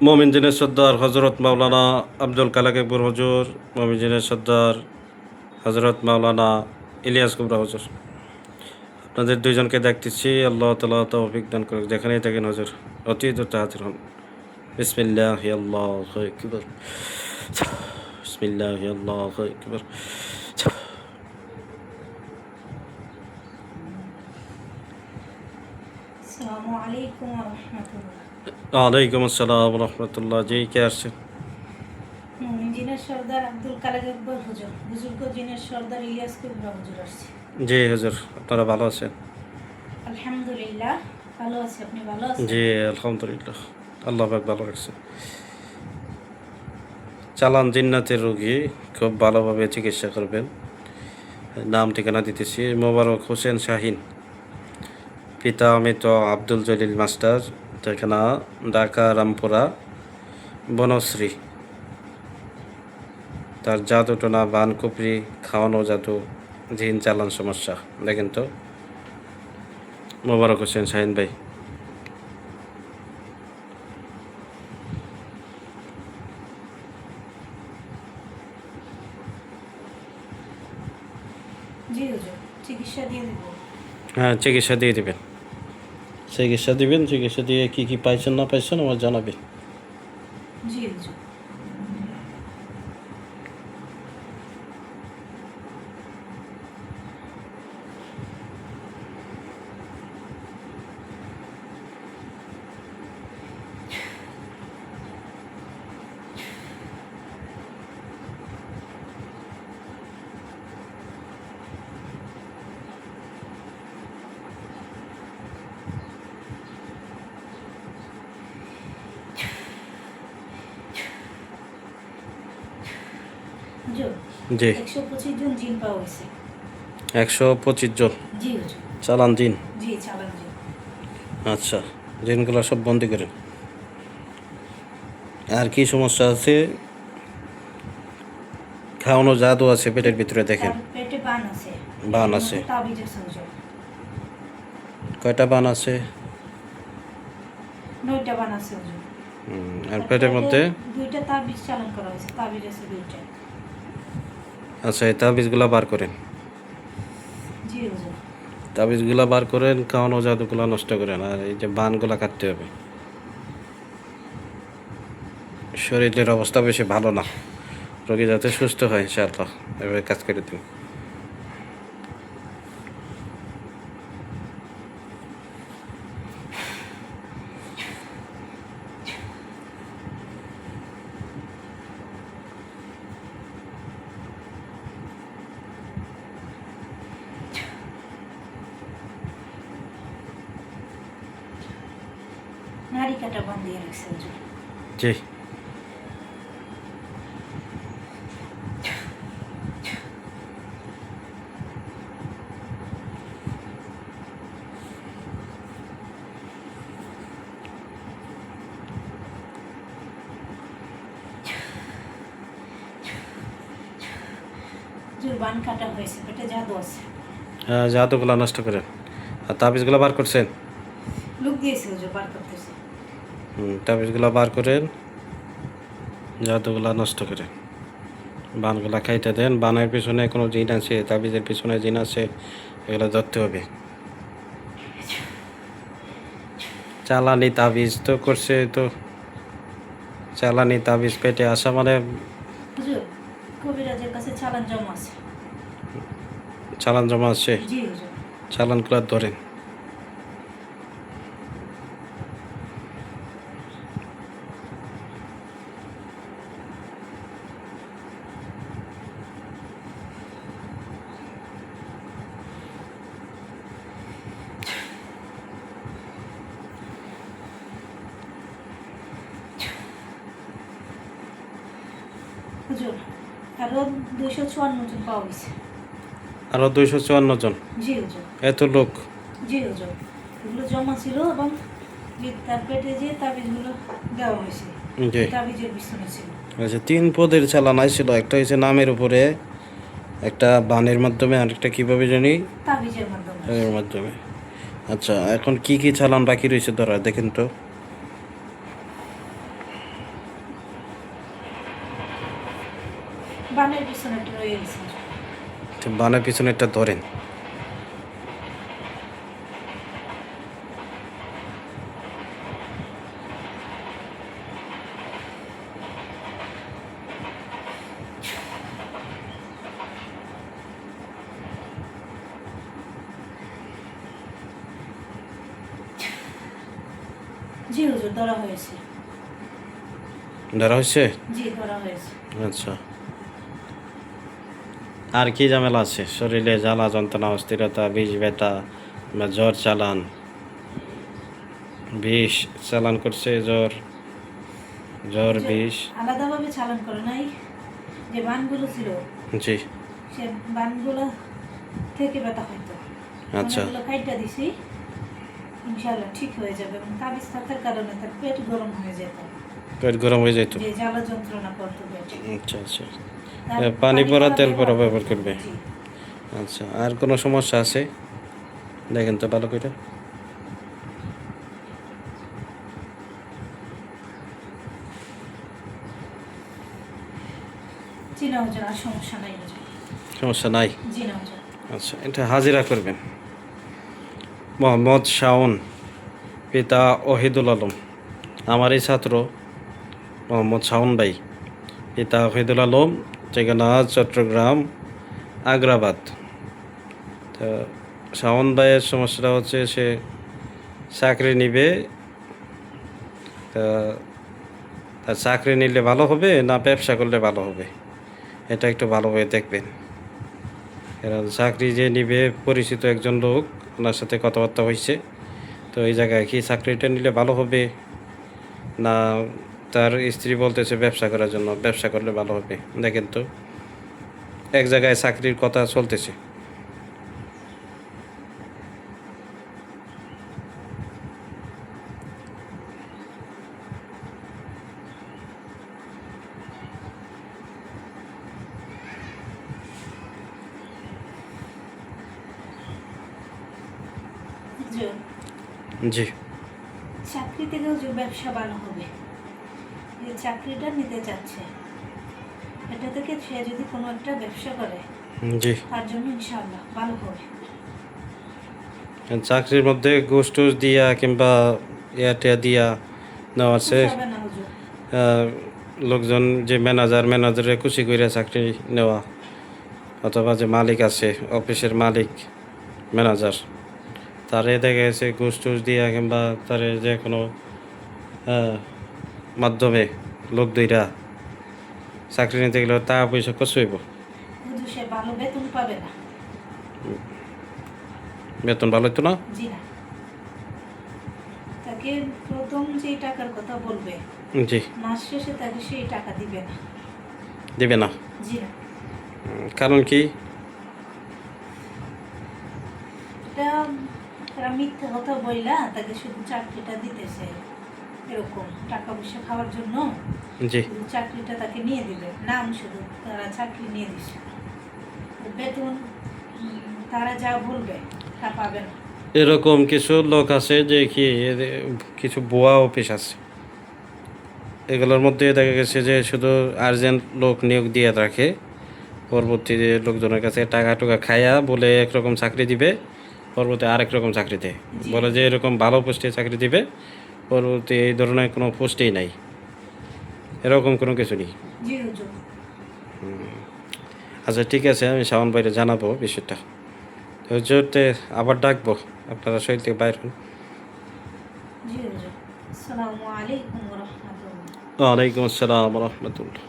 মমিনজিনের সর্দার হজরত মাওলানা আব্দুল কালাক আকবর হুজুর, মমিনজিনের সর্দার হজরত মাওলানা ইলিয়াস কুবরা হুজুর, আপনাদের দুইজনকে দেখতেছি। আল্লাহ তাআলা তৌফিক দান করুক। যেখানেই থাকেন হুজুর, অতি দ্রুত হাজির হন। বিসমিল্লাহি আল্লাহু আকবার, বিসমিল্লাহি আল্লাহু আকবার। আসসালামু আলাইকুম ওয়া রাহমাতুল্লাহ। ওয়ালাইকুম আসসালাম ওয়া রাহমাতুল্লাহ। জি, কে আসছেন? জিনের সর্দার আব্দুল কালাক আকবর হুজুর, বুজুর্গ জিনের সর্দার ইলিয়াস কুবরা হুজুর আসছে। জি হুজুর, আপনারা ভালো আছেন? আলহামদুলিল্লাহ ভালো আছি, আপনি ভালো আছেন? জি আলহামদুলিল্লাহ, আল্লাহ পাক ভালো রাখছে। চালান জিন্নাতের রোগী, খুব ভালোভাবে চিকিৎসা করবেন। নাম ঠিকানা দিতেছি: মোবারক হোসেন শাহিন, পিতা অমিত আব্দুল জলিল মাস্টার, ঠিকানা ঢাকা রামপুরা বনশ্রী। তার জাদু টোনা, বান কুপরি, খাওয়ানো জাদু, জিন চালান সমস্যা। দেখেন তো মোবারক হোসেন শাহিন ভাই। জি হুজুর, চিকিৎসা দিয়ে দেব। হ্যাঁ, চিকিৎসা দিয়ে দিবেন, চিকিৎসা দিবেন। চিকিৎসা দিয়ে কী কী পাইছেন না পাইছেন আমার জানাবেন। জি হুজুর। হুজুর, জি, 125 জন জিন পাওয়া হয়েছে। 125 জন জি হুজুর। চালান জিন। জি চালান জিন। আচ্ছা, জিনগুলো সব বন্দি করেন। আর কি সমস্যা আছে? খাওয়ানো জাদু আছে পেটের ভিতরে, দেখেন। তার পেটে বান আছে। বান এর আছে। মধ্যে তাবিজ আছে হুজুর। কয়টা বান আছে? 9টা বান আছে হুজুর। আর পেটের মধ্যে? 2টা তাবিজ চালান করা হয়েছে, তাবিজ আছে 2টা। আচ্ছা, এই তাবিজগুলা বার করেন। জি হুজুর। তাবিজগুলা বার করেন, খাওয়ানো জাদুগুলা নষ্ট করেন। আর এই যে বানগুলা কাটতে হবে। শরীরের অবস্থা বেশি ভালো না, রোগী যাতে সুস্থ হয় ইনশাআল্লাহ, এভাবে কাজ করে দিন। নারী কাটা বান দিয়ে রাখছে হুজুর। জি, হুজুর বান কাটা হয়েছে, পেটে জাদু আছে। হ্যাঁ, জাদুগুলা নষ্ট করেন। আর তাবিজগুলা বার করছেন? লোক দিয়েছে হুজুর, বার করতেছে। তাবিজগুলা বার করেন, জাদুগুলা নষ্ট করেন। বানগুলা খাইতে দেন। বানের পিছনে কোনো জিন আছে, তাবিজের পিছনে জিন আছে, এগুলো ধরতে হবে। চালানি তাবিজ তো করছে, তো চালানি তাবিজ পেটে আসা মানে হুজুর কবিরাজের কাছে চালান জমা আছে। চালান জমা আছে। জি হুজুর। চালানগুলা ধরেন। হুজুর আরো 254 জন পাওয়া গেছে। আরো 254 জন? জি হুজুর। এত লোক? জি হুজুর, এগুলো জমা ছিল এবং তার পেটে যে তাবিজগুলো দেওয়া হয়েছে, জি। তাবিজের পিছনে ছিল। আচ্ছা, 3 পদের চালান আইছিল। একটা হচ্ছে নামের উপরে, একটা বানের মাধ্যমে, আরেকটা কিভাবে জানি তাবিজের মাধ্যমে। এর মাধ্যমে। আচ্ছা, এখন কি কি চালান বাকি রয়েছে ধরা, দেখেন তো। বানের পিছনে একটা রয়ে গেছে। তো বানের পিছনে একটা ধরেন। জি হুজুর, ধরা হয়েছে। ধরা হয়েছে? জি, ধরা হয়েছে। আচ্ছা, আর কি ঝামেলা আছে শরীরে? জ্বালা যন্ত্রণা, অস্থিরতা, বিষ ব্যথা বা জ্বর চালান? বিষ চালান করছে, জ্বর জ্বর হুজুর, বিষ? আলাদাভাবে চালান করে নাই, যে বানগুলো ছিল জি। সে বানগুলো থেকে ব্যথা হইতো। আচ্ছা, ওগুলো কাইটা দিছি, ইনশাআল্লাহ ঠিক হয়ে যাবে। এবং তাবিজ থাকার কারণে তার পেট গরম হয়ে যেত, পেট গরম হয়ে যেত? যে জ্বালা যন্ত্রণা করতো পেটে। আচ্ছা আচ্ছা, তার পানি পড়া তেল পড়া ব্যবহার করতো। করবে? জি। আচ্ছা, আর কোনো সমস্যা আছে? দেখেন তো ভালো করে। জি না হুজুর, আর সমস্যা নাই হুজুর। সমস্যা নাই? জি না হুজুর। আচ্ছা, এটা হাজিরা করবেন। মোহাম্মদ শাওন, পিতা ওহিদুল আলম। আমারই ছাত্র মোহাম্মদ শাওন ভাই, পিতা ওহিদুল আলম, ঠিকানা চট্টগ্রাম আগ্রাবাদ। তো শাওন ভাইয়ের সমস্যাটা হচ্ছে সে চাকরি নিবে। তা তার চাকরি নিলে ভালো হবে না ব্যবসা করলে ভালো হবে, এটা একটু ভালোভাবে দেখবেন। কারণ চাকরি যে নিবে, পরিচিত একজন লোক, ওনার সাথে কথাবার্তা হয়েছে। তো এই জায়গায় কি চাকরিটা নিলে ভালো হবে, না তার স্ত্রী বলতেছে ব্যবসা করার জন্য, ব্যবসা করলে ভালো হবে? দেখেন তো, এক জায়গায় চাকরির কথা চলতেছে। হুজুর, জি। চাকরি থেকে হুজুর ব্যবসা ভালো হবে। যে চাকরিটা নিতে চাচ্ছে, এটা থেকে সে যদি কোনো একটা ব্যবসা করে, জি। তার জন্য ইনশাআল্লাহ ভালো হবে। চাকরির মধ্যে ঘুষ টুস দিয়া কিংবা টিয়া দিয়া নেওয়া আছে। পোষাবে না হুজুর। লোকজন যে ম্যানেজারে খুশি করে চাকরি নেওয়া, অথবা যে মালিক আছে, অফিসের মালিক, ম্যানেজার, তারে দেখা গেছে ঘুষ টুস দিয়া কিংবা তারে যে কোনো মাধ্যমে লোক দুইটা চাকরি নিতে গেলে টাকা পয়সা কষ্ট হইব, হুজুর, সে ভালো বেতন পাবে না। বেতন ভালো হইতো না? জি না। তাকে প্রথম যে টাকার কথা বলবে, জি। মাস শেষে তাকে সেই টাকা দিবে না। দিবে না? জি না। কারণ কি? এটা তারা মিথ্যা কথা বইলা তাকে শুধু চাকরিটা দিতেছে, এরকম টাকা পয়সা খাওয়ার জন্য জি। শুধু চাকরিটা তাকে নিয়ে দিবে, নাম শুধু তারা চাকরি নিয়ে দিচ্ছে। বেতন তারা যা বলবে তা পাবে না। এরকম কিছু লোক আছে যে কি কিছু ভুয়া অফিস আছে, এগুলোর মধ্যে দেখা গেছে যে শুধু আর্জেন্ট লোক নিয়োগ দিয়ে রাখে, পরবর্তীতে লোকজনের কাছে টাকা টুকা খায়া বলে একরকম চাকরি দিবে, পরবর্তী আরেক রকম চাকরি দেয়, বলে যে এরকম ভালো পোস্টে চাকরি দিবে, পরবর্তী এই ধরনের কোনো পোস্টেই নাই, এরকম কোনো কিছু নেই। জি হুজুর। আচ্ছা ঠিক আছে, আমি শাওন ভাইরে জানাবো বিষয়টা। হুজুরতে আবার ডাকবো, আপনারা শরীর থেকে বাইর হন। জি হুজুর। আসসালামু আলাইকুম ওয়া রাহমাতুল্লাহ। ওয়ালাইকুম আসসালাম রহমতুল্লাহ।